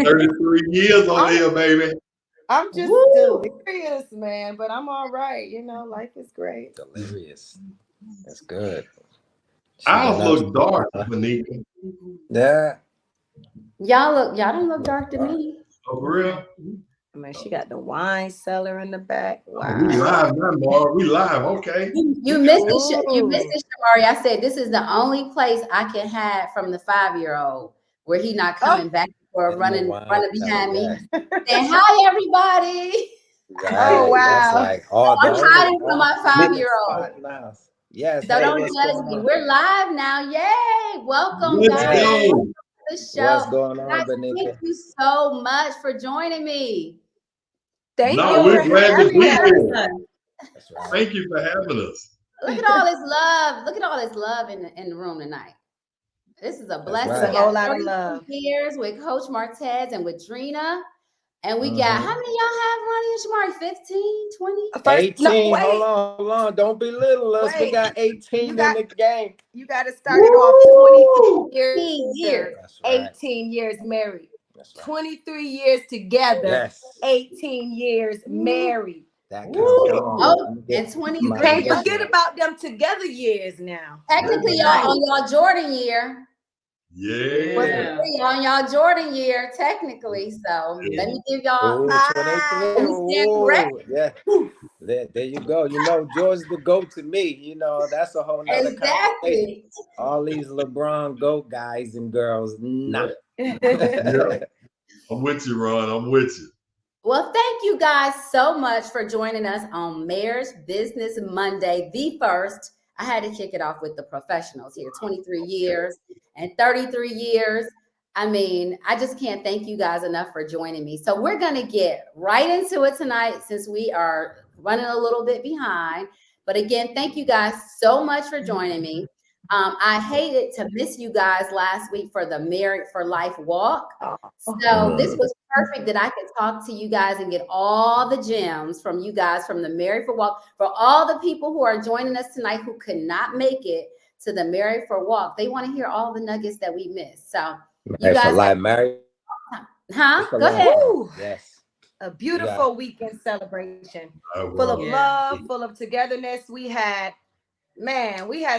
33 years on here, baby. I'm just Woo! delirious, man, but I'm all right. Life is great. Delirious. That's good. She Ours been up. look dark, Monica. Yeah. Y'all don't look dark to me. Oh, for real? I mean, she got the wine cellar in the back. Oh, we Wow. live now, Mar. We live. Okay. You missed it. You missed Ooh. it, Shamari. I said this is the only place I can have from the 5-year-old where he not coming back or In the running wine behind me. cellar, Saying hi, everybody. yes. Oh, Right. That's wow. like all the I'm only hiding from my biggest 5-year-old. spot in the house. Yes. So Hey, don't what's judge going me. on? We're live now. Yay. Welcome, Let's guys, Yes. go. to the What's show. going on, Guys, thank Benika? you so much for joining me. Thank No, you for we're glad to be having us. here. That's right. Thank you for having us. Look at all this love. Look at all this love in the room tonight. This is a That's blessing. It's right. We a whole got lot of 32 love. years with Coach Martez and Woodrina. And we got, how many y'all have, Ronnie and Shamari? 15, 20? First, no, 18. wait, Hold on. Don't belittle us. We wait. got You 18 got in the game. you got to start it off 23 18 years, years. That's right. 18 years married, That's right. 23 years together, Yes. 18 years married. That Woo. counts. Come on. Oh, Let me get and 23 You my can't years. forget about them together years now. Technically, y'all Right. on y'all Jordan year. Yeah. Y'all on y'all Jordan year, technically. So let me give y'all. Oh, 23. We stand correct. Oh, yeah. There you go. George's the GOAT to me. That's a whole nother conversation. Exactly. All these LeBron GOAT guys and girls, nah. Yeah. I'm with you, Ron. I'm with you. Well, thank you guys so much for joining us on Mayor's Business Monday, the first. I had to kick it off with the professionals here, 23 years and 33 years. I mean, I just can't thank you guys enough for joining me. So we're going to get right into it tonight since we are running a little bit behind. But again, thank you guys so much for joining me. I hated to miss you guys last week for the Married for Life walk. So this was perfect that I could talk to you guys and get all the gems from you guys from the Married for Walk. For all the people who are joining us tonight who could not make it to the Married for Walk, they want to hear all the nuggets that we missed. So you guys, married. Go ahead. Yes. A beautiful weekend celebration, full of love, full of togetherness. We had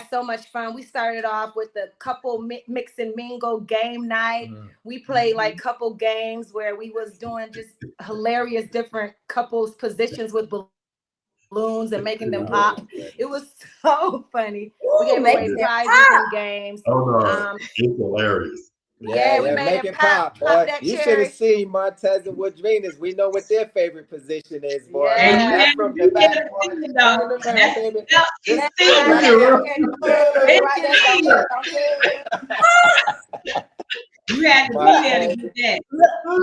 so much fun. We started off with the couple mix and mingle game night. We played like couple games where we was doing just hilarious different couples positions with balloons and making them pop. It was so funny. We gave away prizes and games. Oh no, it's hilarious. Yeah, we made make it it pop, boy. that You should cherry. have seen Martez and Woodrina. We know what their favorite position is, boy. Yeah. That's from the back, baby. You had to be there to get that.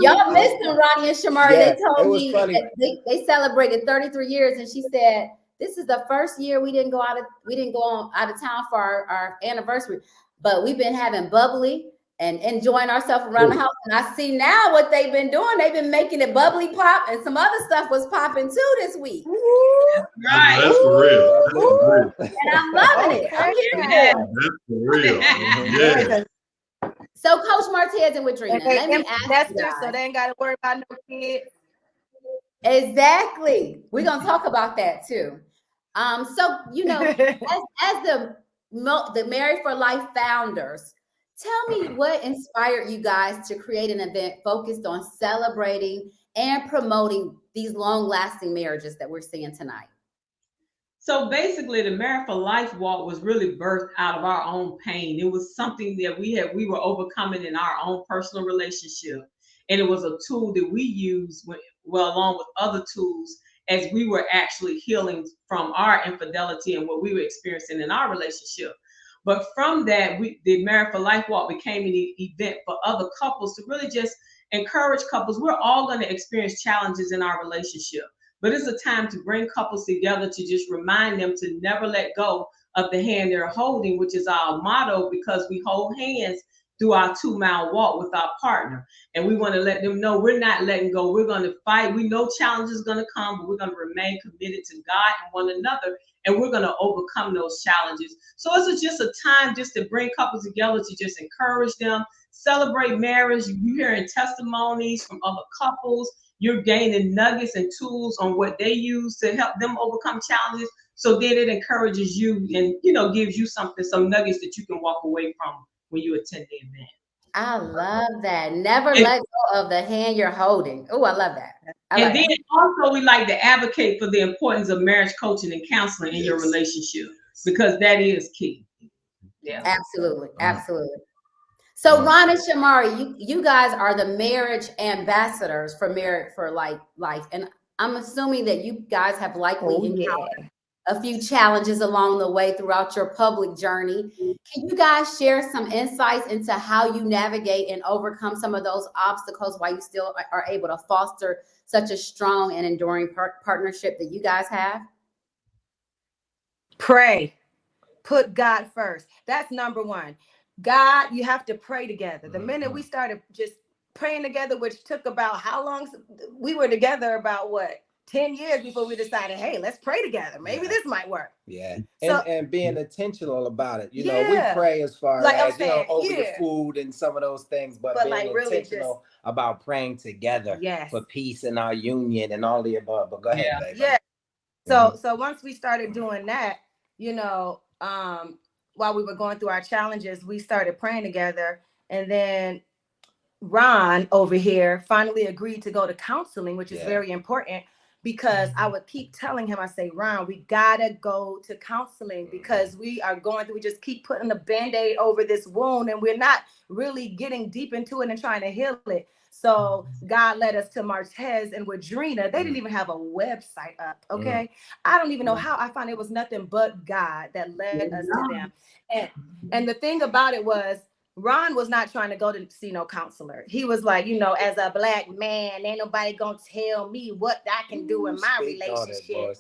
Y'all missed them, Ronnie and Shamari. Yeah, They told me funny. that they celebrated 33 years, and she said this is the first year we didn't go out of town for our anniversary, but we've been having bubbly and enjoying ourselves around the house. And I see now what they've been doing. They've been making it bubbly pop, and some other stuff was popping too this week. Right. That's for real. That's for real. And I'm loving it. I'm hearing that. That's for real. Yeah. So, Coach Martez and Woodrina, let me ask you guys. So they ain't got to worry about no kids. Exactly. We're gonna talk about that too. So as the Married for Life founders, tell me what inspired you guys to create an event focused on celebrating and promoting these long-lasting marriages that we're seeing tonight. So basically, the Married for Life walk was really birthed out of our own pain. It was something that we were overcoming in our own personal relationship, and it was a tool that we used along with other tools as we were actually healing from our infidelity and what we were experiencing in our relationship. But from that, the Married for Life walk became an event for other couples to really just encourage couples. We're all going to experience challenges in our relationship. But it's a time to bring couples together to just remind them to never let go of the hand they're holding, which is our motto, because we hold hands through our 2-mile walk with our partner. And we want to let them know we're not letting go. We're going to fight. We know challenges are going to come, but we're going to remain committed to God and one another. And we're going to overcome those challenges. So it's just a time just to bring couples together, to just encourage them, celebrate marriage. You're hearing testimonies from other couples. You're gaining nuggets and tools on what they use to help them overcome challenges. So then it encourages you and, you know, gives you some nuggets that you can walk away from when you attend the event. I love that. Never let go of the hand you're holding. Oh, I love that. And then also we like to advocate for the importance of marriage coaching and counseling in your relationship, because that is key. Yeah. Absolutely. Absolutely. So Ron and Shamari, you guys are the marriage ambassadors for Married for Life. And I'm assuming that you guys have likely encountered a few challenges along the way throughout your public journey. Can you guys share some insights into how you navigate and overcome some of those obstacles while you still are able to foster such a strong and enduring partnership that you guys have? Pray. Put God first. That's number one. God, you have to pray together. The minute we started just praying together, which took about how long? We were together about what? 10 years before we decided, hey, let's pray together. Maybe this might work. Yeah. So, and being intentional about it. You know, we pray as far as, you know, over the food and some of those things, but being like intentional about praying together for peace in our union and all the above. But go ahead, baby. Yeah. So once we started doing that, you know, while we were going through our challenges, we started praying together. And then Ron over here finally agreed to go to counseling, which is very important, because I would keep telling him, I say, Ron, we gotta go to counseling because we are going through, we just keep putting a Band-Aid over this wound and we're not really getting deep into it and trying to heal it. So God led us to Martez and Woodrina. They didn't even have a website up. Okay. I don't even know how. I found it was nothing but God that led us to them. And the thing about it was, Ron was not trying to go to see no counselor. He was like, you know, as a black man, ain't nobody gonna tell me what I can do in my relationship.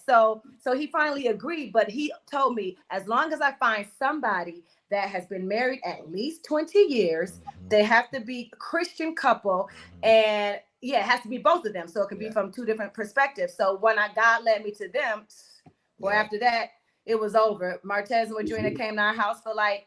So he finally agreed, but he told me, as long as I find somebody that has been married at least 20 years, they have to be a Christian couple, and it has to be both of them. So it can be from two different perspectives. So when God led me to them, after that, it was over. Martez and Woodrina came to our house for like,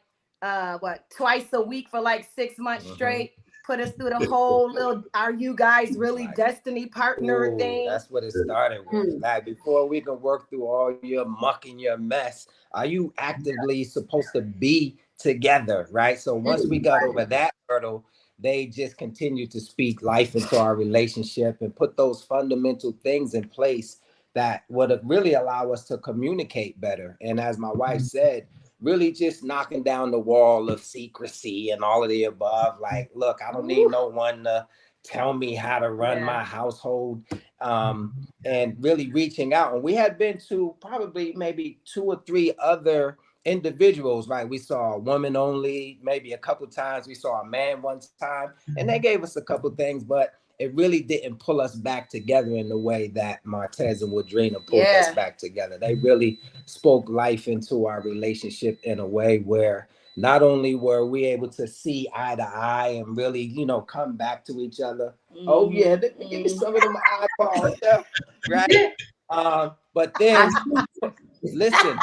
twice a week for like 6 months straight, put us through the whole little, are you guys really destiny partner thing? That's what it started with. Like, before we can work through all your muck and your mess, are you actively supposed to be together, right? So once we got over that hurdle, they just continued to speak life into our relationship and put those fundamental things in place that would really allow us to communicate better. And as my wife said, really just knocking down the wall of secrecy and all of the above. Like, look, I don't need no one to tell me how to run my household, and really reaching out. And we had been to probably maybe 2 or 3 other individuals, right? We saw a woman only, maybe a couple times. We saw a man one time, and they gave us a couple things, but it really didn't pull us back together in the way that Martez and Woodrina pulled us back together. They really spoke life into our relationship in a way where not only were we able to see eye to eye and really, you know, come back to each other. Oh yeah, give me some of them eyeballs, right? But then, listen,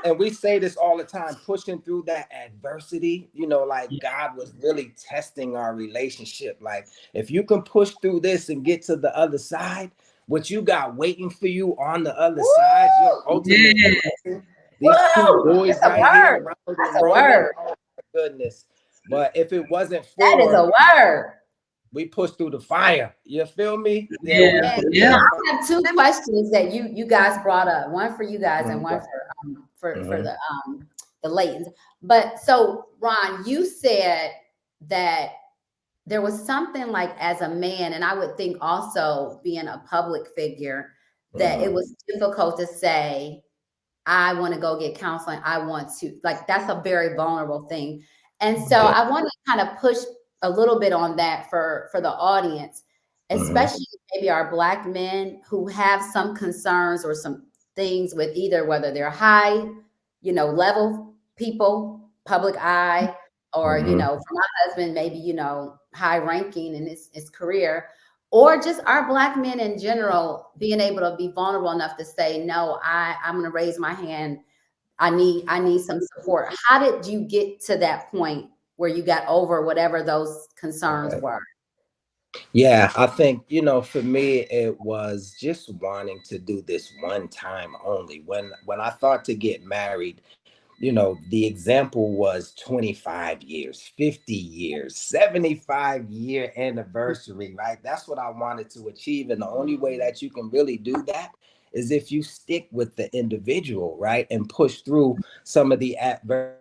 and we say this all the time, pushing through that adversity, you know, like God was really testing our relationship. Like, if you can push through this and get to the other side, what you got waiting for you on the other side, your ultimate blessing. These 2 boys right here around the world. Oh my goodness. But if it wasn't for that is a word. We pushed through the fire. You feel me? Yeah. I have 2 questions that you guys brought up. One for you guys and one for the Laytons. But so Ron, you said that there was something like, as a man, and I would think also being a public figure, that it was difficult to say, I want to go get counseling. I want to, like, that's a very vulnerable thing. And so I want to kind of push a little bit on that for the audience, especially maybe our Black men who have some concerns or some things with either whether they're high, you know, level people, public eye, or, you know, for my husband, maybe, you know, high ranking in his career, or just our Black men in general being able to be vulnerable enough to say, no, I'm going to raise my hand. I need some support. How did you get to that point where you got over whatever those concerns were? Yeah, I think, for me, it was just wanting to do this one time only. When I thought to get married, the example was 25 years, 50 years, 75-year anniversary, right? That's what I wanted to achieve. And the only way that you can really do that is if you stick with the individual, right? And push through some of the adversity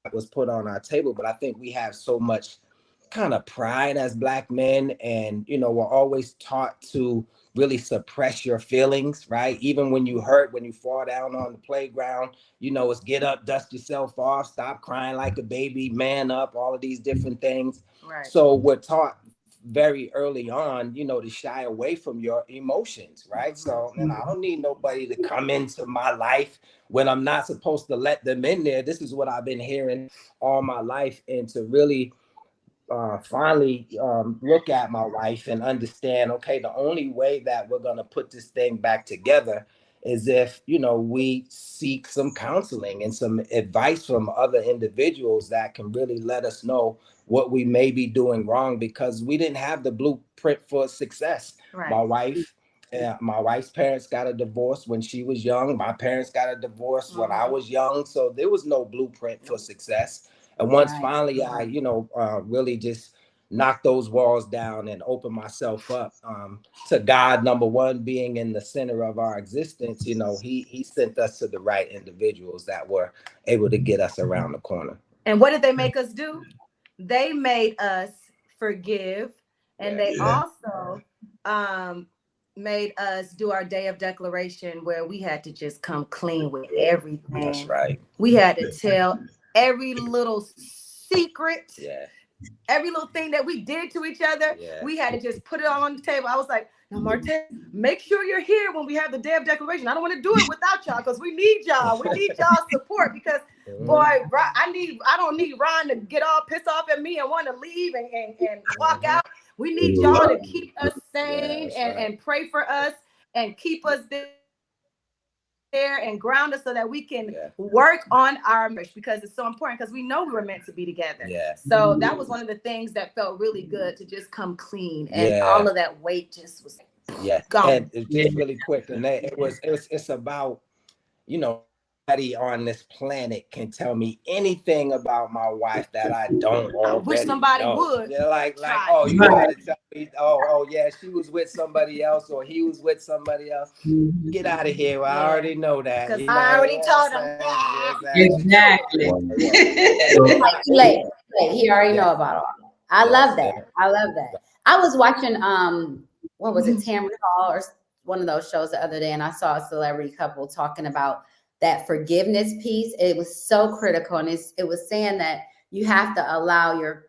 that was put on our table. But I think we have so much kind of pride as Black men, and we're always taught to really suppress your feelings, right? Even when you hurt, when you fall down on the playground, it's get up, dust yourself off, stop crying like a baby, man up, all of these different things. Right. So we're taught very early on, to shy away from your emotions, right? So, and I don't need nobody to come into my life when I'm not supposed to let them in there. This is what I've been hearing all my life. And to really finally look at my wife and understand, okay, the only way that we're going to put this thing back together is if, we seek some counseling and some advice from other individuals that can really let us know what we may be doing wrong, because we didn't have the blueprint for success. Right. My wife's parents got a divorce when she was young. My parents got a divorce when I was young. So there was no blueprint for success. And once finally I, really just knocked those walls down and opened myself up to God, number one, being in the center of our existence, he sent us to the right individuals that were able to get us around the corner. And what did they make us do? They made us forgive. And they also made us do our day of declaration, where we had to just come clean with everything. That's right. We had to tell every little secret, every little thing that we did to each other. We had to just put it all on the table. I was like, now, Martez, make sure you're here when we have the day of declaration. I don't want to do it without y'all, because we need y'all. We need y'all's support, because boy, I don't need Ron to get all pissed off at me and want to leave and walk out. We need y'all to keep us sane and pray for us and keep us there and ground us so that we can work on our marriage, because it's so important, because we know we were meant to be together. So that was one of the things that felt really good, to just come clean, and all of that weight just was gone. And it's just really quick, and it's about, nobody on this planet can tell me anything about my wife that I don't already I wish somebody know. would. They're like, oh, you gotta tell me, oh yeah, she was with somebody else, or he was with somebody else. Get out of here. Well, I already know that. Because I already told him. Exactly. He already know about all that. I love that. I was watching what was it, Tamron Hall or one of those shows the other day, and I saw a celebrity couple talking about that forgiveness piece. It was so critical, and it was saying that you have to allow your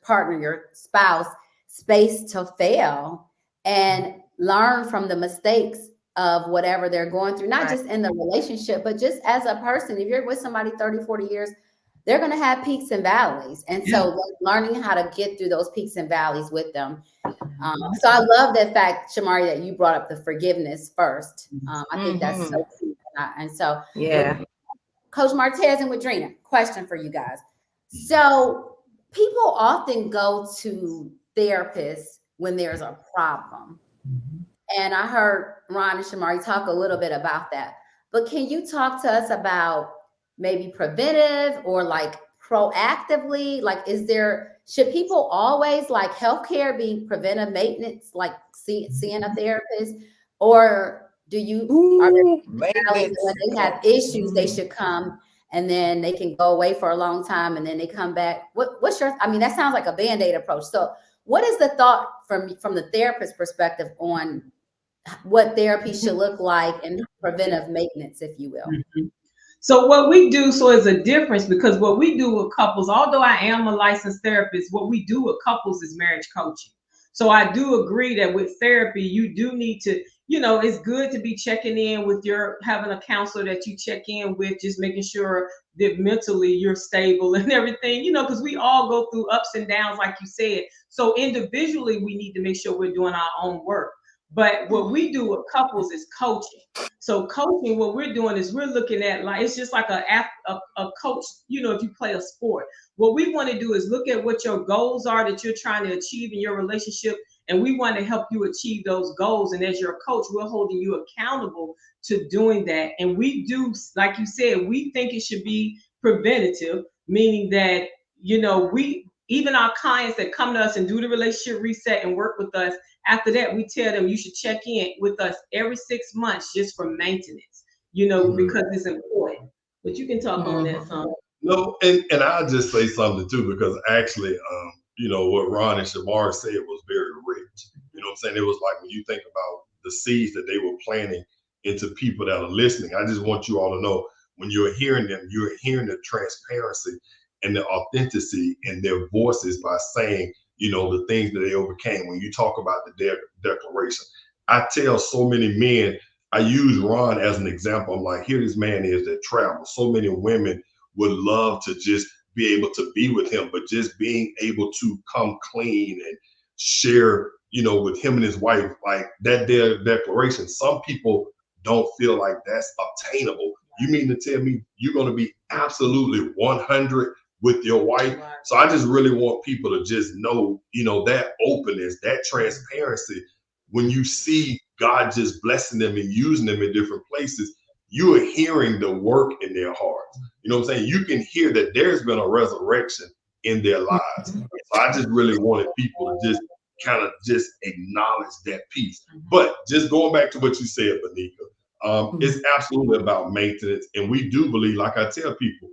partner, your spouse, space to fail and learn from the mistakes of whatever they're going through, not just in the relationship, but just as a person. If you're with somebody 30, 40 years, they're going to have peaks and valleys. And so learning how to get through those peaks and valleys with them. So I love that fact, Shamari, that you brought up the forgiveness first. I think that's so key. And so, Coach Martez and Woodrina, question for you guys. So people often go to therapists when there's a problem. And I heard Ron and Shamari talk a little bit about that. But can you talk to us about maybe preventive or like proactively? Like, should people always, like healthcare, be preventive maintenance, like seeing a therapist? Or are there when they have issues, they should come and then they can go away for a long time and then they come back? What's your, that sounds like a Band-Aid approach. So what is the thought from the therapist perspective on what therapy should look like and preventive maintenance, if you will? So what we do, is a difference, because what we do with couples, although I am a licensed therapist, what we do with couples is marriage coaching. So I do agree that with therapy, you do need to, it's good to be checking in with having a counselor that you check in with, just making sure that mentally you're stable and everything, because we all go through ups and downs, like you said. So individually, we need to make sure we're doing our own work. But what we do with couples is coaching. So coaching, what we're doing is we're looking at, like, it's just like a coach, you know, if you play a sport. What we want to do is look at what your goals are that you're trying to achieve in your relationship, and we want to help you achieve those goals. And as your coach, we're holding you accountable to doing that. And we do, like you said, we think it should be preventative, meaning that, you know, even our clients that come to us and do the relationship reset and work with us, after that, we tell them you should check in with us every 6 months just for maintenance, you know, because it's important. But you can talk on that some. No, and I'll just say something too, because actually, you know, what Ron and Shamari said was very rich. You know what I'm saying? It was like when you think about the seeds that they were planting into people that are listening. I just want you all to know, when you're hearing them, you're hearing the transparency and the authenticity in their voices by saying, you know, the things that they overcame. When you talk about the declaration, I tell so many men, I use Ron as an example. I'm like, here this man is that travels. So many women would love to just be able to be with him, but just being able to come clean and share, you know, with him and his wife, like that their declaration. Some people don't feel like that's obtainable. You mean to tell me you're going to be absolutely 100 with your wife? So I just really want people to just know, you know, that openness, that transparency. When you see God just blessing them and using them in different places, you are hearing the work in their hearts. You know what I'm saying? You can hear that there's been a resurrection in their lives. So I just really wanted people to just kind of just acknowledge that piece. But just going back to what you said, Bonika, it's absolutely about maintenance. And we do believe, like I tell people,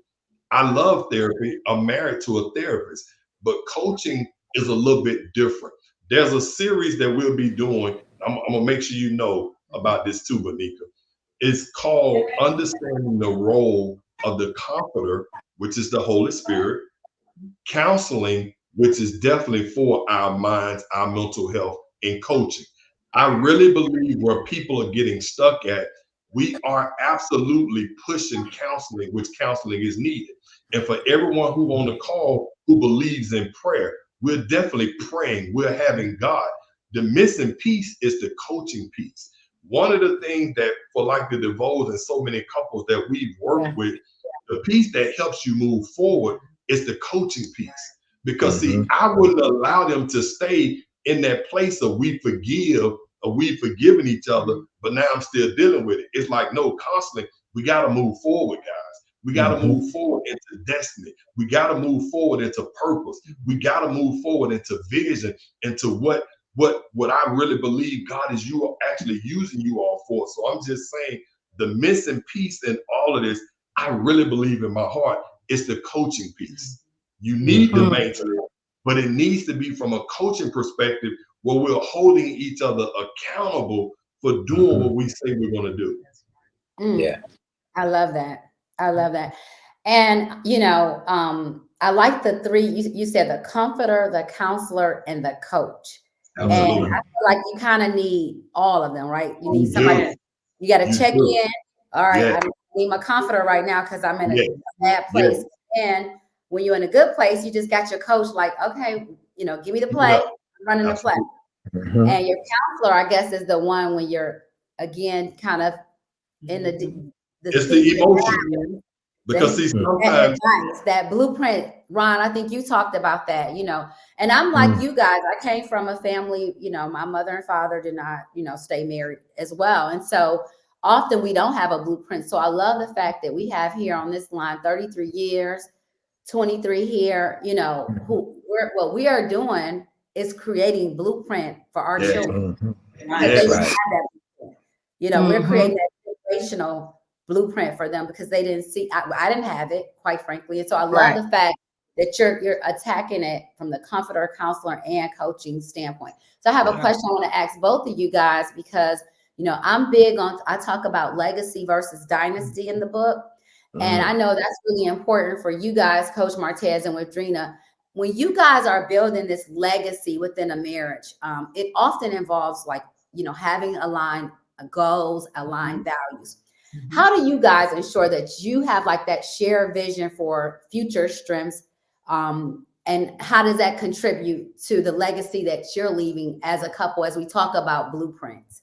I love therapy. I'm married to a therapist, but coaching is a little bit different. There's a series that we'll be doing. I'm gonna make sure you know about this too, Bonika. It's called Understanding the Role of the Comforter, which is the Holy Spirit, counseling, which is definitely for our minds, our mental health, and coaching. I really believe where people are getting stuck at, we are absolutely pushing counseling, which counseling is needed. And for everyone who on the call who believes in prayer, we're definitely praying, we're having God. The missing piece is the coaching piece. One of the things that for like the DeVoes and so many couples that we've worked with, the piece that helps you move forward is the coaching piece. Because see, I wouldn't allow them to stay in that place of we forgive or we've forgiven each other, but now I'm still dealing with it. It's like, no, constantly, we got to move forward, guys. We got to move forward into destiny. We got to move forward into purpose. We got to move forward into vision, into what I really believe God is actually using you all for. So I'm just saying the missing piece in all of this, I really believe in my heart, is the coaching piece. You need the maintenance, but it needs to be from a coaching perspective where we're holding each other accountable for doing what we say we're going to do. Yeah. I love that. I love that. And, you know, I like the three, you said the comforter, the counselor, and the coach. Absolutely. And I feel like you kind of need all of them, right? You need somebody, you got to check in. All right, I need my comforter right now because I'm in a bad place. And when you're in a good place, you just got your coach like, okay, you know, give me the play, I'm running the play. And your counselor, I guess, is the one when you're, again, kind of in the it's the emotion. Because see, sometimes that blueprint, Ron, I think you talked about that, you know, and I'm like you guys, I came from a family, you know, my mother and father did not, you know, stay married as well. And so often we don't have a blueprint. So I love the fact that we have here on this line, 33 years, 23 here, you know, what we are doing is creating blueprint for our children. They have that blueprint. You know, we're creating that generational blueprint for them because they didn't see, I didn't have it, quite frankly. And so I love the fact that you're attacking it from the comforter, counselor, and coaching standpoint. So I have a question I want to ask both of you guys because, you know, I'm big on, I talk about legacy versus dynasty in the book. And I know that's really important for you guys, Coach Martez and Woodrina. When you guys are building this legacy within a marriage, it often involves like, you know, having aligned goals, aligned values. How do you guys ensure that you have like that shared vision for future strengths And how does that contribute to the legacy that you're leaving as a couple as we talk about blueprints?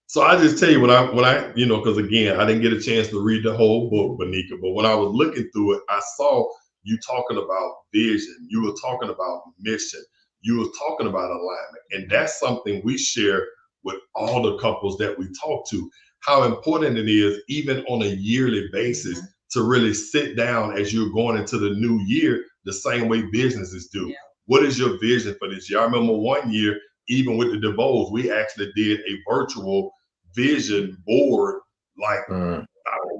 So I just tell you, when I, you know, because again, I didn't get a chance to read the whole book, Bonica, but when I was looking through it, I saw you talking about vision, you were talking about mission, you were talking about alignment. And that's something we share with all the couples that we talk to, how important it is, even on a yearly basis, to really sit down as you're going into the new year, the same way businesses do. Yeah. What is your vision for this year? I remember one year, even with the DeVoes, we actually did a virtual vision board, like a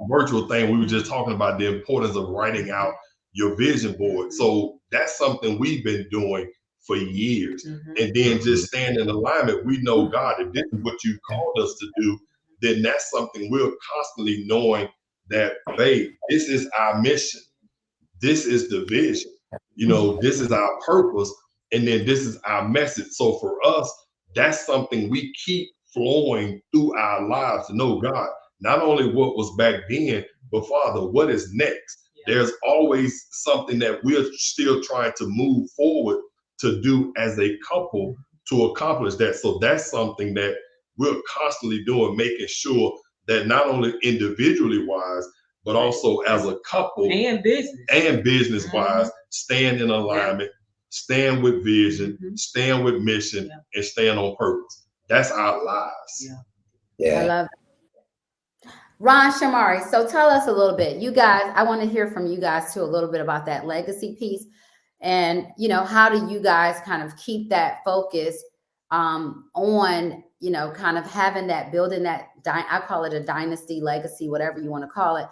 virtual thing. We were just talking about the importance of writing out your vision board. So that's something we've been doing for years. And then just staying in alignment. We know, God, if this is what you called us to do, then that's something we're constantly knowing that, babe, this is our mission. This is the vision. You know, this is our purpose. And then this is our message. So for us, that's something we keep flowing through our lives to know, God, not only what was back then, but Father, what is next? Yeah. There's always something that we're still trying to move forward to do as a couple to accomplish that. So that's something that we're constantly doing, making sure that not only individually wise, but also as a couple and business wise, stand in alignment, stand with vision, stand with mission, and stand on purpose. That's our lives. I love it. Ron, Shamari, so tell us a little bit. You guys, I want to hear from you guys too a little bit about that legacy piece. And, you know, how do you guys kind of keep that focus on, you know, kind of having that, building that, I call it a dynasty, legacy, whatever you want to call it.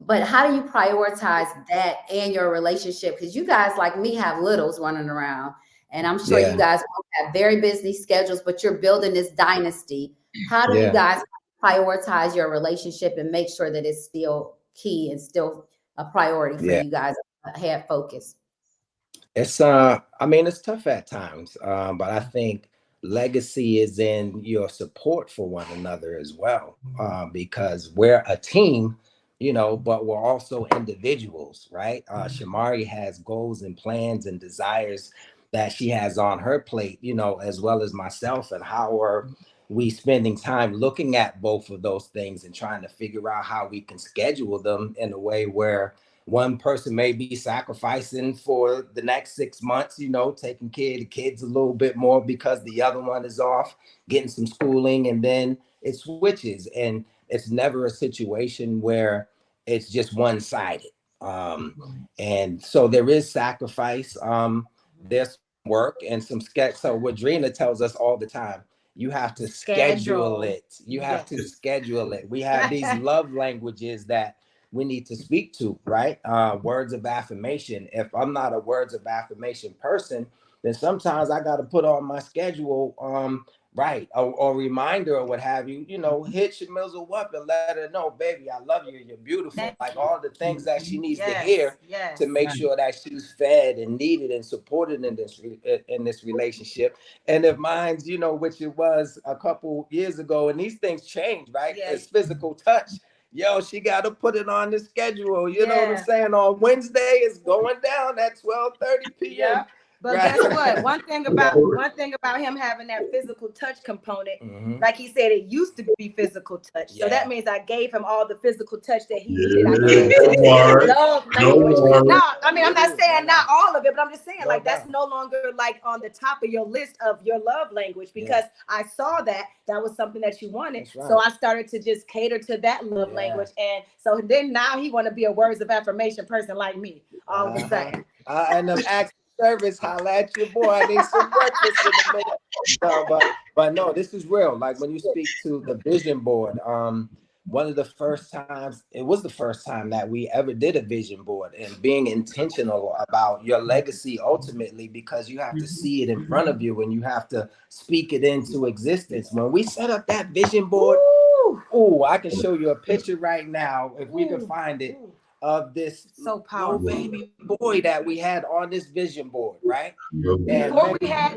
But how do you prioritize that and your relationship? Because you guys, like me, have littles running around. And I'm sure you guys have very busy schedules, but you're building this dynasty. How do you guys prioritize your relationship and make sure that it's still key and still a priority for you guys to have focus? It's I mean, it's tough at times, but I think legacy is in your support for one another as well, because we're a team, you know, but we're also individuals, right? Shamari has goals and plans and desires that she has on her plate, you know, as well as myself. And how are we spending time looking at both of those things and trying to figure out how we can schedule them in a way where one person may be sacrificing for the next 6 months, you know, taking care of the kids a little bit more because the other one is off getting some schooling, and then it switches. And it's never a situation where it's just one-sided. And so there is sacrifice. There's work and some sketch. So Woodrina tells us all the time, you have to schedule it. You have to schedule it. We have these love languages that we need to speak to, right? Words of affirmation. If I'm not a words of affirmation person, then sometimes I got to put on my schedule, or reminder or what have you, you know, hit Shamizzle up and let her know, baby, I love you, you're beautiful. Like all the things that she needs to hear to make sure that she's fed and needed and supported in this relationship. And if mine's, you know, which it was a couple years ago, and these things change, right? It's physical touch. Yo, she got to put it on the schedule. You know what I'm saying? On Wednesday, it's going down at 12:30 p.m. But guess what? One thing about him having that physical touch component, like he said, it used to be physical touch. So that means I gave him all the physical touch that he needed. I gave him love language. No, I mean, I'm not saying not all of it, but I'm just saying like that's no longer like on the top of your list of your love language, because I saw that was something that you wanted. So I started to just cater to that love language. And so then now he want to be a words of affirmation person like me all of a sudden. And I'm asking service, holla at your boy. I need some breakfast in a minute. But no, this is real. Like when you speak to the vision board, one of the first times, it was the first time that we ever did a vision board, and being intentional about your legacy ultimately, because you have to see it in front of you and you have to speak it into existence. When we set up that vision board, I can show you a picture right now if we can find it, of this so powerful baby boy that we had on this vision board, right? And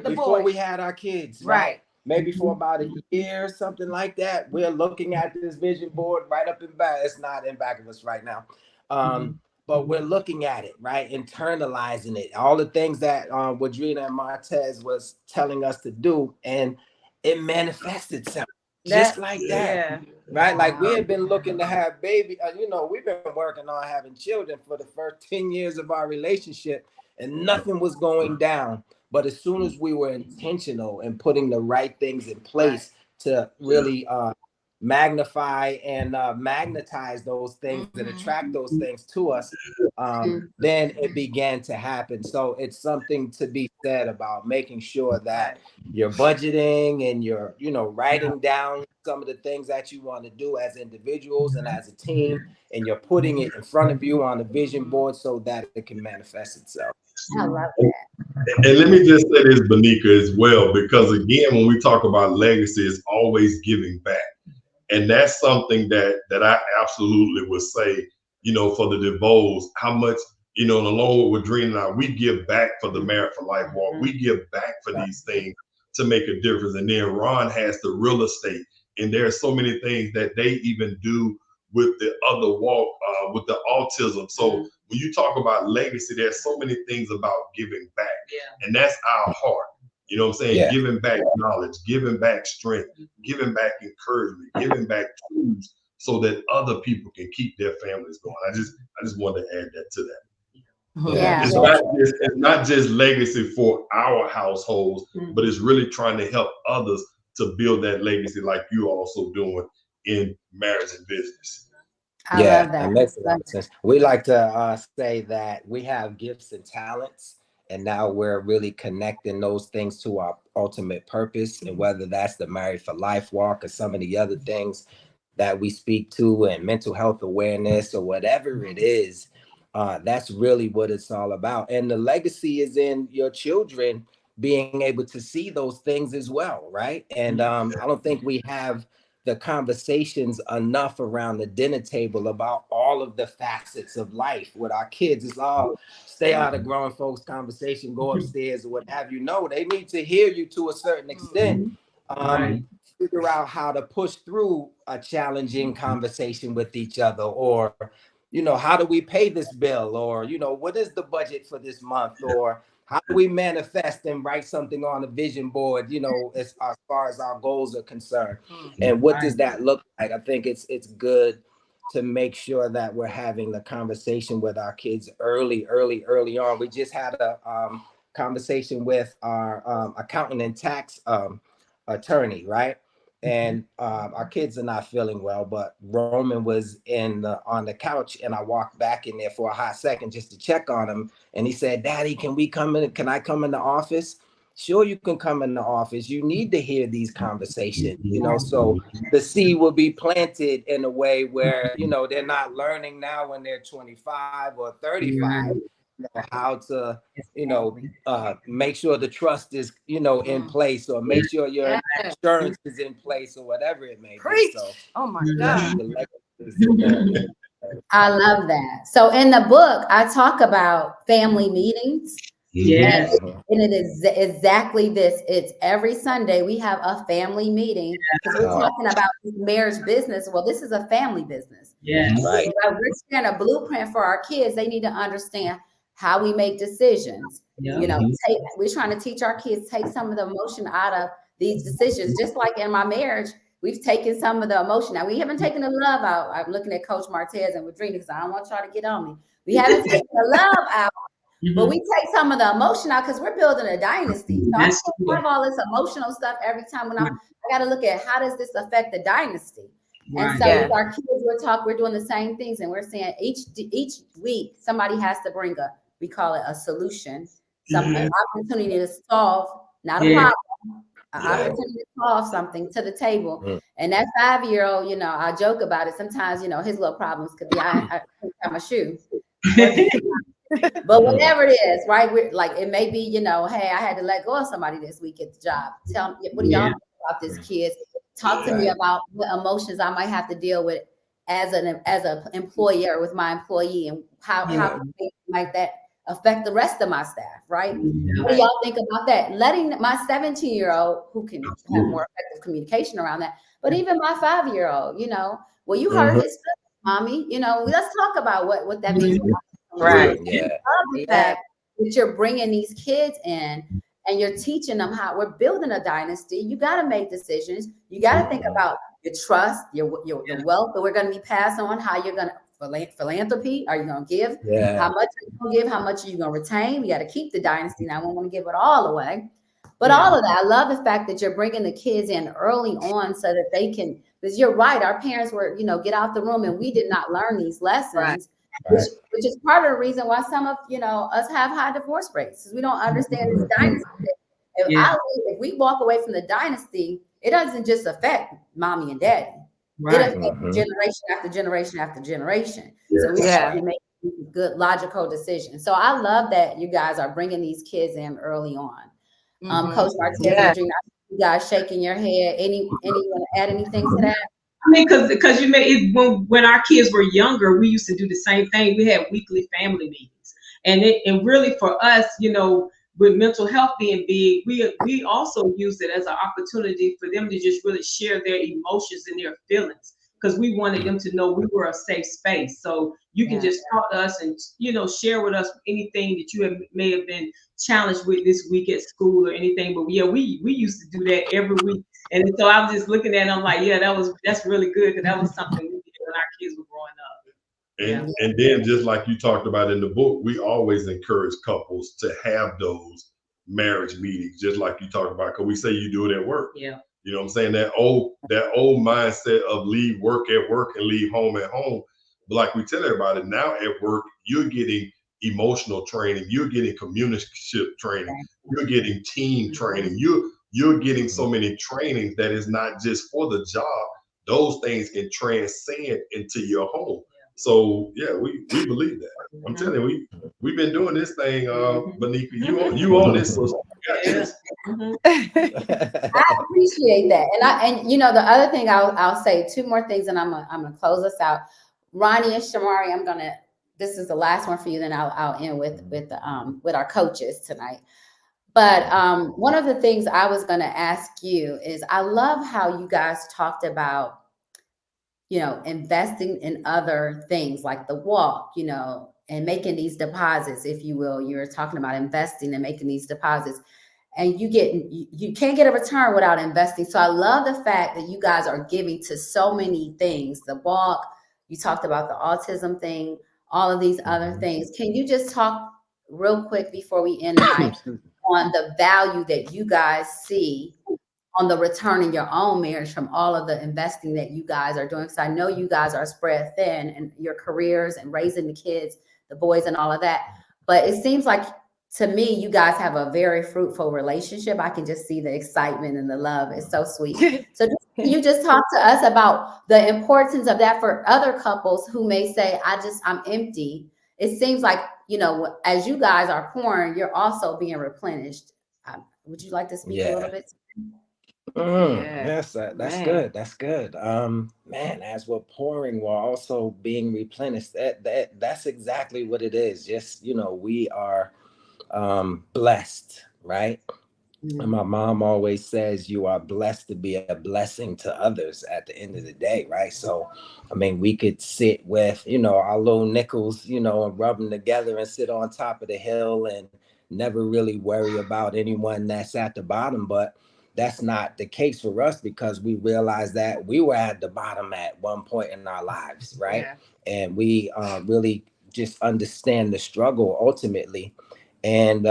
before we had our kids, right? Maybe for about a year, something like that. We're looking at this vision board right up in back. It's not in back of us right now. but we're looking at it, right? Internalizing it, all the things that Woodrina and Martez was telling us to do, and it manifests itself just like that. Yeah. Right, like we had been looking to have baby. We've been working on having children for the first 10 years of our relationship, and nothing was going down. But as soon as we were intentional and putting the right things in place to really magnify and magnetize those things and attract those things to us, then it began to happen. So it's something to be said about making sure that you're budgeting and you're, writing down some of the things that you want to do as individuals and as a team, and you're putting it in front of you on a vision board so that it can manifest itself. I love that. And let me just say this, Benika, as well, because again, when we talk about legacy, it's always giving back. And that's something that I absolutely would say, for the DeVoes, how much, and along with Woodrina and I, we give back for the Merit for Life walk. We give back for these things to make a difference. And then Ron has the real estate, and there are so many things that they even do with the other walk, with the autism. So when you talk about legacy, there's so many things about giving back. And that's our heart. You know what I'm saying? Yeah. Giving back knowledge, giving back strength, giving back encouragement, giving back tools so that other people can keep their families going. I just wanted to add that to that. Yeah. It's not just legacy for our households, but it's really trying to help others to build that legacy like you're also doing in marriage and business. I love that. It makes a lot of sense. We like to say that we have gifts and talents, and now we're really connecting those things to our ultimate purpose, and whether that's the Married for Life walk or some of the other things that we speak to, and mental health awareness or whatever it is, that's really what it's all about. And the legacy is in your children being able to see those things as well, right? And I don't think we have the conversations enough around the dinner table about all of the facets of life with our kids. It's all stay out of grown folks conversation, go upstairs or what have you. No, they need to hear you to a certain extent. Figure out how to push through a challenging conversation with each other, or how do we pay this bill, or what is the budget for this month, or how do we manifest and write something on a vision board, as far as our goals are concerned? And what does that look like? I think it's good to make sure that we're having the conversation with our kids early on. We just had a conversation with our accountant and tax attorney, right? And our kids are not feeling well, but Roman was on the couch, and I walked back in there for a hot second just to check on him. And he said, "Daddy, can we come in? Can I come in the office?" Sure, you can come in the office. You need to hear these conversations, so the seed will be planted in a way where, they're not learning now when they're 25 or 35. How to make sure the trust is in place, or make sure your insurance is in place, or whatever it may be. So, oh my God, I love that. So in the book, I talk about family meetings. Yes. And it is exactly this. It's every Sunday we have a family meeting, because we're talking about marriage business. Well, this is a family business. Yes. Right. We're sharing a blueprint for our kids. They need to understand how we make decisions. We're trying to teach our kids, take some of the emotion out of these decisions. Just like in my marriage, we've taken some of the emotion. Now, we haven't taken the love out. I'm looking at Coach Martez and Woodrina, because I don't want y'all to get on me. We haven't taken the love out, but we take some of the emotion out, because we're building a dynasty. So I can't have all this emotional stuff every time when I got to look at how does this affect the dynasty. And so with our kids, we're doing the same things, and we're saying each week somebody has to bring we call it a solution, an opportunity to solve, not a problem, an opportunity to solve something to the table. And that 5-year-old, I joke about it sometimes. His little problems could be I can't tie my shoe. But whatever it is, right? We're like, it may be, hey, I had to let go of somebody this week at the job. Tell me, what do y'all think about this, kids? Talk to me about what emotions I might have to deal with as an employer with my employee, and how might that affect the rest of my staff, right? What do y'all think about that? Letting my 17-year-old, who can have more effective communication around that, but even my 5-year-old, well, you heard his mommy, let's talk about what that means. Right. Yeah. I love the fact that you're bringing these kids in and you're teaching them how we're building a dynasty. You got to make decisions. You got to think about your trust, the wealth that we're going to be passed on, how you're going to philanthropy. Are you going to give? Yeah. How much are you going to give? How much are you going to retain? We got to keep the dynasty. Now, we don't want to give it all away. But all of that, I love the fact that you're bringing the kids in early on so that they can, because you're right, our parents were, get out the room and we did not learn these lessons, which is part of the reason why some of, us have high divorce rates, because we don't understand this dynasty. If we walk away from the dynasty, it doesn't just affect mommy and daddy. It affects generation after generation after generation. So we have to make good logical decisions. So I love that you guys are bringing these kids in early on. Coach Martez, Woodrina, you guys shaking your head. Anyone want to add anything to that? I mean, because you made it when our kids were younger, we used to do the same thing. We had weekly family meetings, and really for us, with mental health being big, we also used it as an opportunity for them to just really share their emotions and their feelings, because we wanted them to know we were a safe space. So you can just talk to us and share with us anything that you may have been challenged with this week at school or anything. But yeah, we used to do that every week. And so I'm just looking at it, I'm like, yeah, that's really good, because that was something we did when our kids were growing up. And then just like you talked about in the book, we always encourage couples to have those marriage meetings, just like you talked about, because we say you do it at work. Yeah. You know what I'm saying? That old mindset of leave work at work and leave home at home. But like we tell everybody, now at work, you're getting emotional training, you're getting communication training, you're getting team training, you're getting so many trainings that is not just for the job. Those things can transcend into your home. So yeah, we believe that. I'm telling you, we've been doing this thing, Benika. You on this? So I appreciate that, and the other thing I'll say, two more things, and I'm gonna close us out. Ronnie and Shamari, this is the last one for you. Then I'll end with our coaches tonight. But one of the things I was gonna ask you is, I love how you guys talked about, investing in other things like the walk, and making these deposits, if you will. You're talking about investing and making these deposits, and you can't get a return without investing. So I love the fact that you guys are giving to so many things. The walk, you talked about the autism thing, all of these other things. Can you just talk real quick before we end the night on the value that you guys see on the return in your own marriage from all of the investing that you guys are doing? Because I know you guys are spread thin in your careers and raising the kids, the boys and all of that. But it seems like, to me, you guys have a very fruitful relationship. I can just see the excitement and the love. It's so sweet. So can you just talk to us about the importance of that for other couples who may say, I'm empty. It seems like, as you guys are pouring, you're also being replenished. Would you like to speak a little bit? Yes, that's good. That's good. Man, as we're pouring, we're also being replenished. That's exactly what it is. Just, we are blessed, right? And my mom always says, you are blessed to be a blessing to others at the end of the day, right? So, I mean, we could sit with, our little nickels, and rub them together and sit on top of the hill and never really worry about anyone that's at the bottom. But that's not the case for us, because we realized that we were at the bottom at one point in our lives, right? And we really just understand the struggle ultimately. And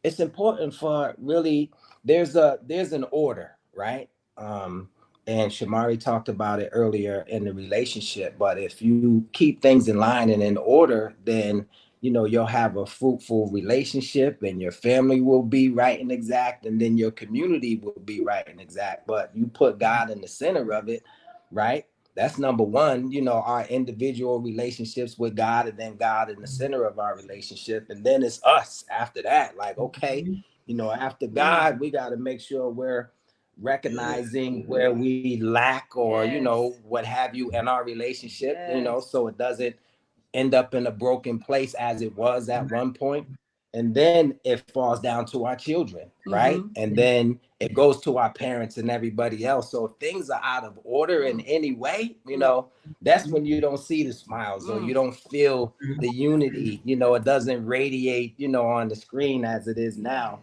it's important for really, there's an order, right? And Shamari talked about it earlier in the relationship. But if you keep things in line and in order, then you'll have a fruitful relationship, and your family will be right and exact, and then your community will be right and exact. But you put God in the center of it, right? That's number one, our individual relationships with God, and then God in the center of our relationship. And then it's us after that. Like, okay, after God, we got to make sure we're recognizing where we lack or, what have you in our relationship, so it doesn't end up in a broken place as it was at one point. and then it falls down to our children, right? And then it goes to our parents and everybody else. So if things are out of order in any way, you know, that's when you don't see the smiles or you don't feel the unity, you know, it doesn't radiate, you know, on the screen as it is now.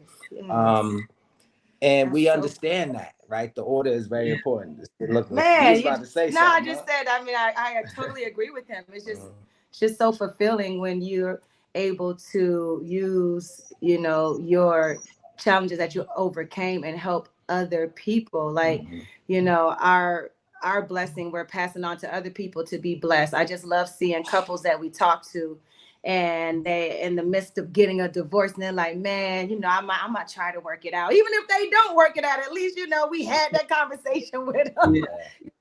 And we understand that, right? The order is very important. Look, man, about to say no, I something, just said, I mean, I totally agree with him. It's just so fulfilling when you're able to use, you know, your challenges that you overcame and help other people. Like, you know, our blessing we're passing on to other people to be blessed. I just love seeing couples that we talk to and they in the midst of getting a divorce and they're like, man, you know, I might try to work it out. Even if they don't work it out, at least, you know, we had that conversation with them.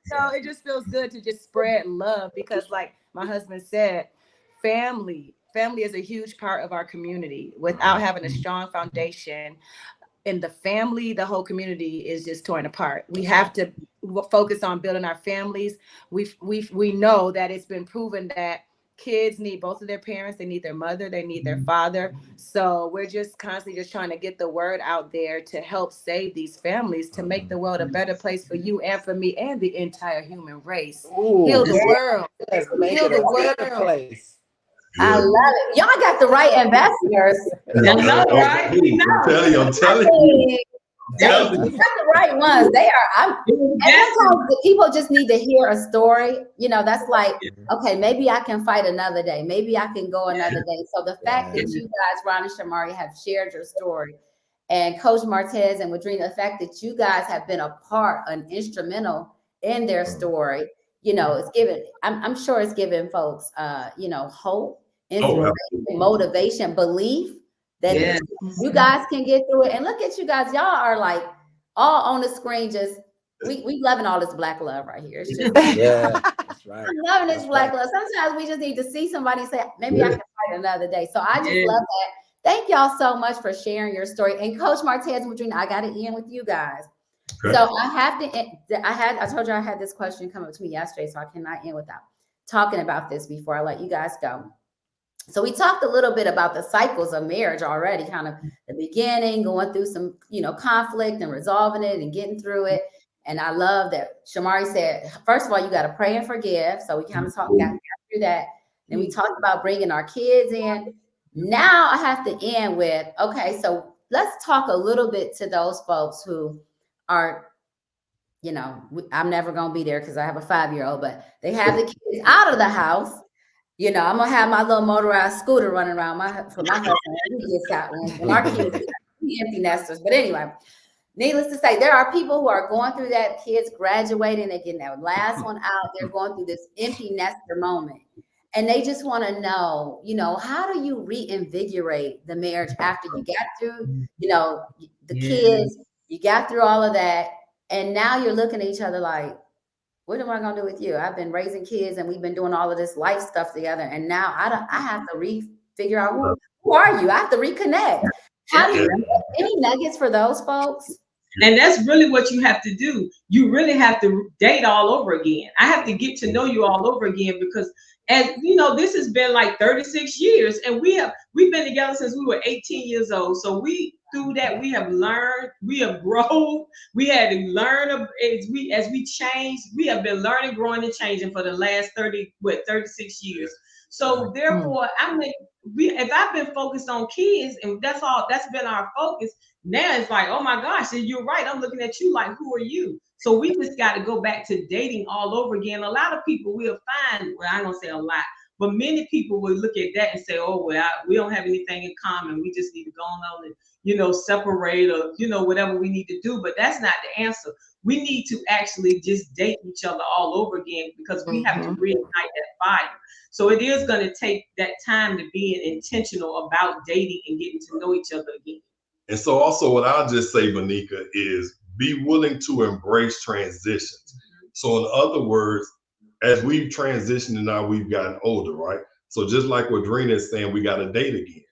So it just feels good to just spread love because like my husband said, family is a huge part of our community. Without having a strong foundation in the family, the whole community is just torn apart. We have to focus on building our families. We know that it's been proven that kids need both of their parents. They need their mother, they need their father. So we're just constantly just trying to get the word out there to help save these families, to make the world a better place for you and for me and the entire human race. Heal the world. Heal the world. Place. I love it. Y'all got the right ambassadors. I'm telling you. They got the right ones. They are. And sometimes the people just need to hear a story. You know, that's like, okay, maybe I can fight another day. Maybe I can go another day. So the fact that you guys, Ron and Shamari, have shared your story, and Coach Martez and Woodrina, the fact that you guys have been a part, an instrumental in their story, you know, it's given. I'm sure it's giving folks, you know, hope, inspiration, motivation, belief. That you guys can get through it. And look at you guys. Y'all are like all on the screen. Just we loving all this black love right here. It's just that's right. I'm loving this black love. Sometimes we just need to see somebody and say, maybe I can fight another day. So I just love that. Thank y'all so much for sharing your story. And Coach Martez and Woodrina, I got to end with you guys. Okay. So I have to. I told you I had this question come up to me yesterday, so I cannot end without talking about this before I let you guys go. So we talked a little bit about the cycles of marriage already, kind of the beginning, going through some, you know, conflict and resolving it and getting through it. And I love that Shamari said, first of all, you got to pray and forgive. So we kind of got through that. Then we talked about bringing our kids in. Now I have to end with, okay, so let's talk a little bit to those folks who are, you know, I'm never going to be there because I have a 5-year-old, but they have the kids out of the house. You know, I'm gonna have my little motorized scooter running around for my husband. He gets got one, and our kids empty nesters. But anyway, needless to say, there are people who are going through that. Kids graduating, they're getting that last one out. They're going through this empty nester moment, and they just want to know, you know, how do you reinvigorate the marriage after you got through, you know, the kids, you got through all of that, and now you're looking at each other like, what am I gonna do with you? I've been raising kids and we've been doing all of this life stuff together, and now I have to figure out who are you? I have to reconnect. How do you any nuggets for those folks? And that's really what you have to do. You really have to date all over again. I have to get to know you all over again because, as you know, this has been like 36 years, and we've been together since we were 18 years old. So through that, we have learned, we have grown, we had to learn as we changed. We have been learning, growing, and changing for the last 36 years. So therefore, if I've been focused on kids and that's been our focus, now it's like, oh my gosh, and you're right. I'm looking at you like, who are you? So we just got to go back to dating all over again. A lot of people will find, well, I'm gonna say a lot, but many people will look at that and say, oh, well, we don't have anything in common. We just need to go on and, you know, separate or, you know, whatever we need to do. But that's not the answer. We need to actually just date each other all over again because we have to reignite that fire. So it is going to take that time to be intentional about dating and getting to know each other again. And so also what I'll just say, Monica, is be willing to embrace transitions. So in other words, as we've transitioned and now we've gotten older, right? So just like what Woodrina is saying, we got to date again.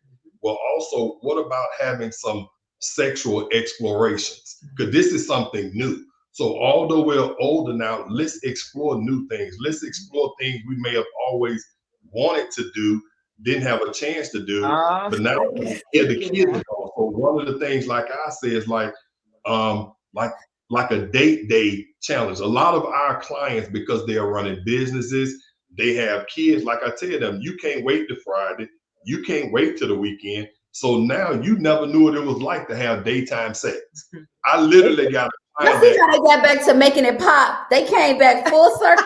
Well, also, what about having some sexual explorations? Because this is something new. So although we're older now, let's explore new things. Let's explore things we may have always wanted to do, didn't have a chance to do. But now the kids are gone. So one of the things, like I said, is like a date day challenge. A lot of our clients, because they are running businesses, they have kids. Like I tell them, you can't wait to Friday. You can't wait to the weekend. So now you never knew what it was like to have daytime sex. I literally got Let's see how they got back to making it pop. They came back full circle.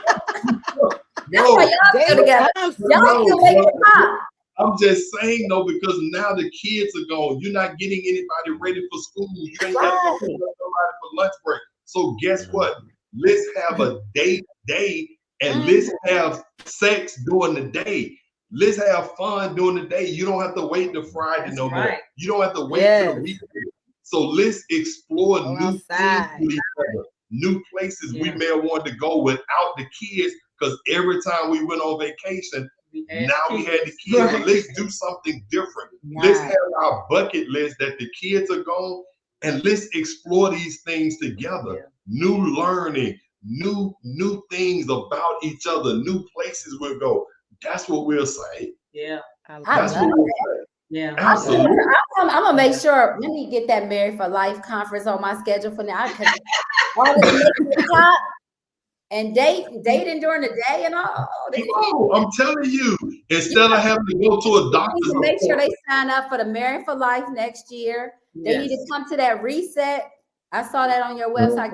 That's why y'all still together. Y'all still making it pop. I'm just saying though, because now the kids are gone. You're not getting anybody ready for school. You ain't got somebody for lunch break. So guess what? Let's have a date day and let's have sex during the day. Let's have fun during the day. You don't have to wait till Friday no more. You don't have to wait till the weekend. So let's explore new things with each other, new places we may have wanted to go without the kids, because every time we went on vacation, now we had the kids. But let's do something different. Let's have our bucket list that the kids are gone, and let's explore these things together. New learning, new things about each other, new places we'll go. That's what we'll say. Yeah. That's what we'll say. Yeah, absolutely. I'm gonna make sure. Let me get that Married for Life conference on my schedule for now. All this making it pop and dating during the day and all. Oh, I'm telling you, instead of having to go to a doctor's appointment, make sure they sign up for the Married for Life next year. They need to come to that reset. I saw that on your website.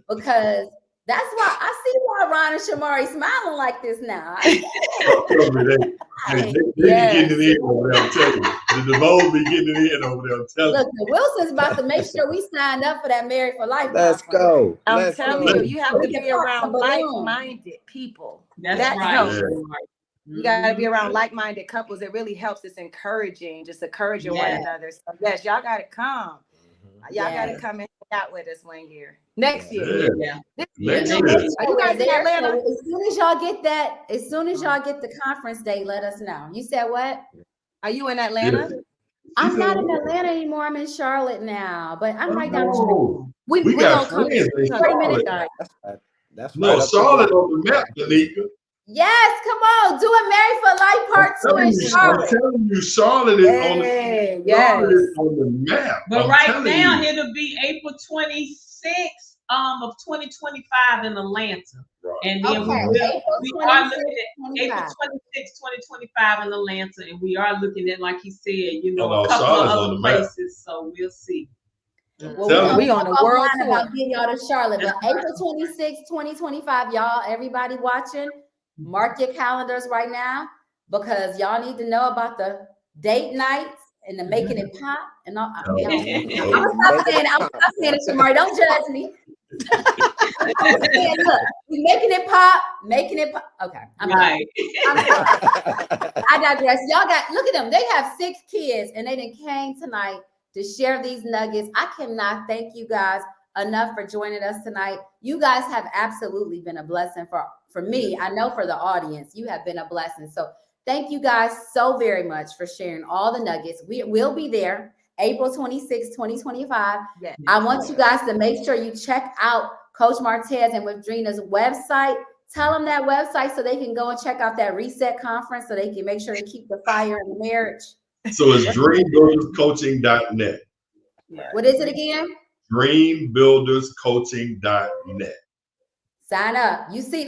Because that's why I see why Ron and Shamari smiling like this now. they be getting it in over there, I'm telling you. The DeVoe be getting it in over there, I'm telling you. Look, the Wilson's about to make sure we signed up for that Married for Life. Let's go. I'm telling you, you have to be around like-minded people. That helps. You got to be around like-minded couples. It really helps. It's encouraging, just encouraging one another. So yes, y'all got to come. Y'all got to come and hang out with us one year. Next year. Next year. Are you guys in Atlanta? So as soon as y'all get the conference date, let us know. You said what? Are you in Atlanta? I'm not in Atlanta anymore. I'm in Charlotte now, but I'm right down the street. We got friends in Charlotte. That's no, Charlotte on the map, Danica. Yes, come on, do a Married for Life part 2 in Charlotte. I'm telling you, Charlotte is on the map. But right now, it'll be April 26th of 2025 in Atlanta. Right. And then we are looking at April 26th, 2025 in Atlanta. And we are looking at, like he said, a couple of other places. So we'll see. Well, we on a world tour about getting y'all to Charlotte. But April 26th, 2025, y'all, everybody watching, mark your calendars right now, because y'all need to know about the date nights and the making it pop and all. I'm gonna stop saying it, Shamari. Don't judge me. Look, we making it pop. Okay, I'm sorry. I digress. Y'all look at them. They have 6 kids and they done came tonight to share these nuggets. I cannot thank you guys enough for joining us tonight. You guys have absolutely been a blessing for me. I know for the audience, you have been a blessing. So thank you guys so very much for sharing all the nuggets. We will be there April 26, 2025. Yes. I want you guys to make sure you check out Coach Martez and Woodrina's website. Tell them that website so they can go and check out that reset conference so they can make sure to keep the fire in the marriage. So it's dreambuilderscoaching.net. What is it again? Dreambuilderscoaching.net. Sign up. You see,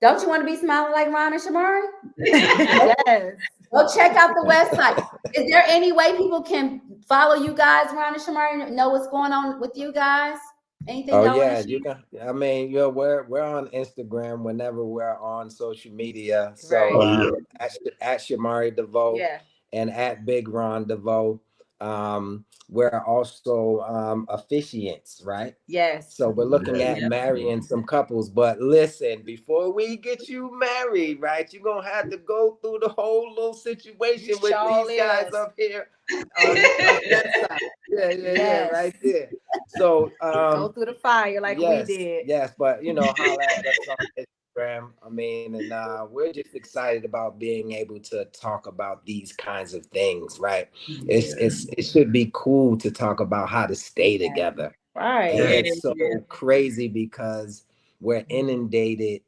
don't you want to be smiling like Ron and Shamari? Yes. Go check out the website. Is there any way people can follow you guys, Ron and Shamari, know what's going on with you guys? Anything? Oh yeah, you can. I mean, we're on Instagram whenever we're on social media. So at Shamari DeVoe and at Big Ron DeVoe. We're also officiants, right? Yes. So we're looking at marrying some couples. But listen, before we get you married, right, you're gonna have to go through the whole little situation with these guys up here on that side. Yeah, right there. So go through the fire like we did. Yes, but holla at us on Instagram. I mean, and we're just excited about being able to talk about these kinds of things, right? It should be cool to talk about how to stay together. Right. And it's so crazy because we're inundated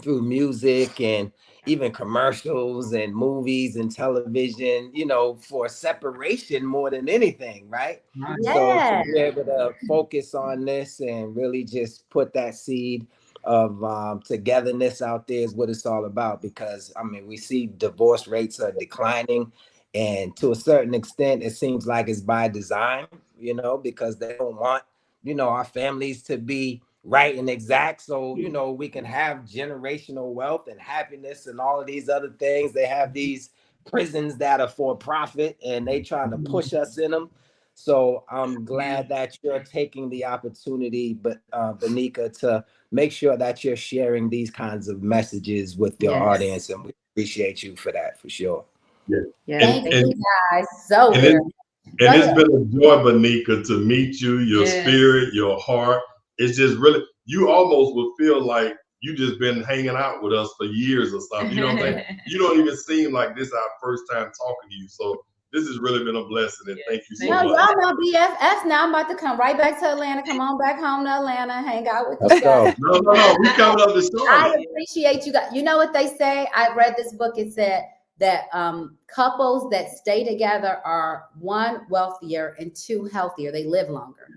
through music and even commercials and movies and television, you know, for separation more than anything, right? So to Yes. be able to focus on this and really just put that seed of togetherness out there is what it's all about. Because I mean, we see divorce rates are declining, and to a certain extent, it seems like it's by design, you know, because they don't want, you know, our families to be right and exact, so you know we can have generational wealth and happiness and all of these other things. They have these prisons that are for profit and they trying to push us in them. So I'm glad that you're taking the opportunity, but Benika, to make sure that you're sharing these kinds of messages with your audience, and we appreciate you for that, for sure. Yeah. Thank you guys so very much. And it's been a joy, Benika, to meet you, your spirit, your heart. It's just really, you almost would feel like you just been hanging out with us for years or something. You know what I'm saying? You don't even seem like this our first time talking to you. So this has really been a blessing, and thank you so much. Y'all know BFFs now. I'm about to come right back to Atlanta. Come on back home to Atlanta. Hang out with you guys. No. We coming up to Charlotte. I appreciate you guys. You know what they say? I read this book. It said that couples that stay together are, one, wealthier, and two, healthier. They live longer.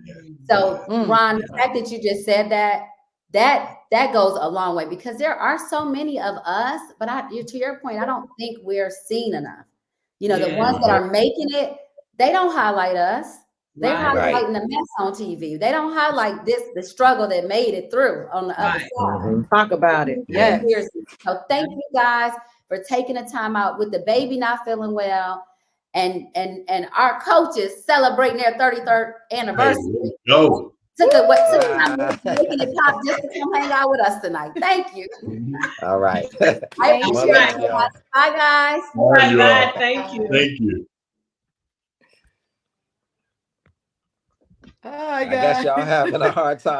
So Ron, the fact that you just said that goes a long way, because there are so many of us, but to your point, I don't think we're seen enough. You know, the ones that are making it, they don't highlight us. They're highlighting the mess on TV. They don't highlight the struggle that made it through on the other side. Talk about it. Yeah. So thank you guys for taking the time out with the baby not feeling well, and our coaches celebrating their 33rd anniversary. Took time making it pop just to come hang out with us tonight. Thank you. All right. I appreciate it. Bye, guys. Bye. Thank you. Thank you. I guess y'all having a hard time